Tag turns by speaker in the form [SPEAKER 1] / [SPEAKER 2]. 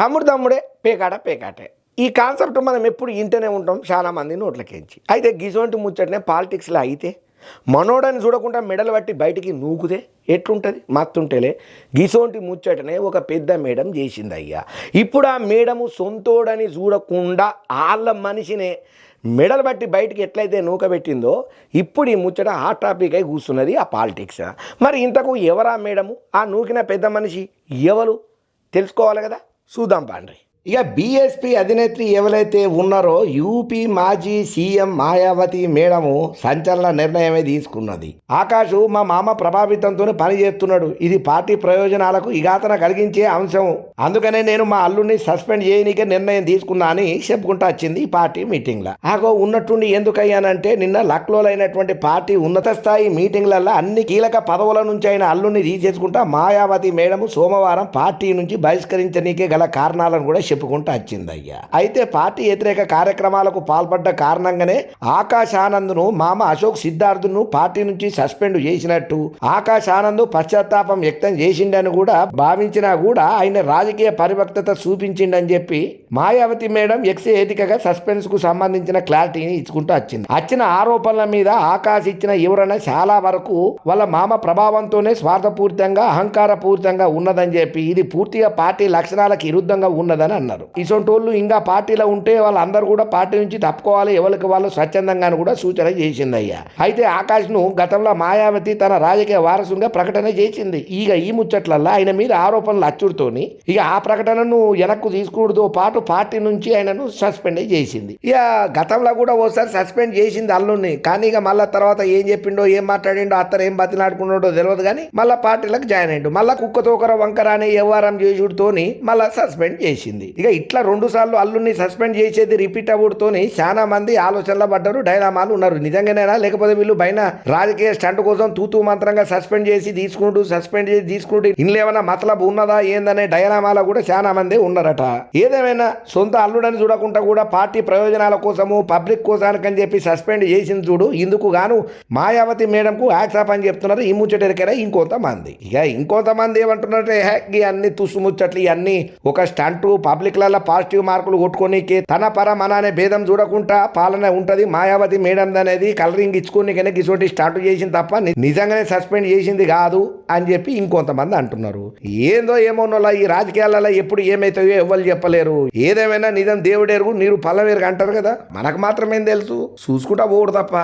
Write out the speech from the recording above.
[SPEAKER 1] తమ్ముడు తమ్ముడే పేకాట పేకాటే ఈ కాన్సెప్ట్ మనం ఎప్పుడు ఇంటనే ఉంటాం చాలా మంది నోట్లకేంచి. అయితే గిజోంటి ముచ్చటనే పాలిటిక్స్లో అయితే మనోడని చూడకుండా మెడలు పట్టి బయటికి నూకుతే ఎట్లుంటుంది మత్తుంటేలే. గిసోంటి ముచ్చటనే ఒక పెద్ద మేడం చేసింది అయ్యా. ఇప్పుడు ఆ మేడము సొంతోడని చూడకుండా వాళ్ళ మనిషినే మెడలు బట్టి బయటికి ఎట్లయితే నూకబెట్టిందో ఇప్పుడు ఈ ముచ్చట హాట్ టాపిక్ అయి కూర్చున్నది ఆ పాలిటిక్స్. మరి ఇంతకు ఎవరా మేడము, ఆ నూకిన పెద్ద మనిషి ఎవరు తెలుసుకోవాలి కదా, చూద్దాం పాండ్రి. ఇక బీఎస్పీ అధినేత్రి ఎవరైతే ఉన్నారో యూపీ మాజీ సీఎం మాయావతి మేడము సంచలన నిర్ణయమే తీసుకున్నది. ఆకాష్ మా మామ ప్రభావితంతో పని చేస్తున్నాడు, ఇది పార్టీ ప్రయోజనాలకు ఇఘాతన కలిగించే అంశం, అందుకనే నేను మా అల్లుడిని సస్పెండ్ చేయనీకే నిర్ణయం తీసుకున్నా అని చెప్పుకుంటూ వచ్చింది ఈ పార్టీ మీటింగ్లో. ఆగో ఉన్నట్టుండి ఎందుకయ్యానంటే నిన్న లక్నోలో అయినటువంటి పార్టీ ఉన్నత స్థాయి మీటింగ్లలో అన్ని కీలక పదవుల నుంచి అయిన అల్లుడిని తీసేసుకుంటా మాయావతి మేడము సోమవారం పార్టీ నుంచి బహిష్కరించనీకే గల కారణాలను కూడా చెప్పుకుంటూ వచ్చిందయ్యా. అయితే పార్టీ వ్యతిరేక కార్యక్రమాలకు పాల్పడ్డ కారణంగానే ఆకాష్ ఆనంద్ను మామ అశోక్ సిద్ధార్థ్ను పార్టీ నుంచి సస్పెండ్ చేసినట్టు, ఆకాష్ ఆనంద్ పశ్చాత్తాపం వ్యక్తం చేసిండని కూడా భావించినా కూడా ఆయన రాజకీయ పరిపక్వత చూపించిండని చెప్పి మాయావతి మేడం ఎక్స్ వేదికగా సస్పెన్స్ కు సంబంధించిన క్లారిటీని ఇచ్చుకుంటూ వచ్చిన ఆరోపణల మీద ఆకాష్ ఇచ్చిన వివరణ చాలా వరకు వాళ్ళ మామ ప్రభావంతోనే స్వార్థపూరితంగా అహంకారపూరితంగా ఉన్నదని చెప్పి ఇది పూర్తిగా పార్టీ లక్షణాలకు విరుద్ధంగా ఉన్నదని అన్నారు. ఇసొంటోళ్ళు ఇంకా పార్టీలో ఉంటే వాళ్ళందరూ కూడా పార్టీ నుంచి తప్పుకోవాలి, ఎవరికి వాళ్ళు స్వచ్ఛందంగా కూడా సూచన చేసిందయ్యా. అయితే ఆకాష్ ను గతంలో మాయావతి తన రాజకీయ వారసుగా ప్రకటన చేసింది. ఇక ఈ ముచ్చట్లల్లో ఆయన మీద ఆరోపణలు అచ్చుడుతోని ఇక ఆ ప్రకటనను వెనక్కు తీసుకుడుతో పాటు పార్టీ నుంచి ఆయనను సస్పెండ్ చేసింది. ఇక గతంలో కూడా ఓసారి సస్పెండ్ చేసింది అల్లుడిని, కానీ ఇక మళ్ళా తర్వాత ఏం చెప్పిండో ఏం మాట్లాడిండో అత్తరు ఏం బతిలాడుకున్నాడో తెలియదు, కానీ మళ్ళీ పార్టీలకు జాయిన్ అయ్యిండు. మళ్ళా కుక్కతోకర వంకర అనే వ్యవహారం చేసుడుతోని మళ్ళా సస్పెండ్ చేసింది. ఇక ఇట్లా 2 సార్లు అల్లుడిని సస్పెండ్ చేసేది రిపీట్ అవ్వడంతోని చాలా మంది ఆలోచనలో పడ్డారు, డైలామాలు ఉన్నారు. నిజంగానేనా లేకపోతే వీళ్ళు పైన రాజకీయ స్టంట్ కోసం తూతూ మంత్రంగా సస్పెండ్ చేసి తీసుకుంటూ ఇందులేమన్నా మతలబు ఉన్నదా ఏందనే డైలామాలో కూడా చాలా మంది ఉన్నారట. ఏదేమైనా సొంత అల్లుడని చూడకుండా కూడా పార్టీ ప్రయోజనాల కోసము పబ్లిక్ కోసానికని చెప్పి సస్పెండ్ చేసింది చూడు. ఇందుకు గాను మాయావతి మేడంకు యాక్సాప్ అని చెప్తున్నారు ఈ ముచ్చటరికైనా ఇంకొంతమంది. ఇక ఇంకొంతమంది ఏమంటున్నారంటే అన్ని తుసు ముచ్చట్లు ఇవన్నీ ఒక స్టంట్, పబ్లిక్లలో పాజిటివ్ మార్కులు కొట్టుకోనీకి తన పర మన అనే భేదం చూడకుండా పాలన ఉంటది మాయావతి మేడం అనేది కలరింగ్ ఇచ్చుకోనికనే గిసోటి స్టార్ట్ చేసింది తప్ప నిజంగానే సస్పెండ్ చేసింది కాదు అని చెప్పి ఇంకొంతమంది అంటున్నారు. ఏందో ఏమోనోలా ఈ రాజకీయాలలో ఎప్పుడు ఏమైతాయో ఎవ్వరు చెప్పలేరు. ఏదేమైనా నిజం దేవుడెరుగు నీరు పల్లవేరుగా అంటారు కదా, మనకు మాత్రమేం తెలుసు, చూసుకుంటా పోడు తప్ప.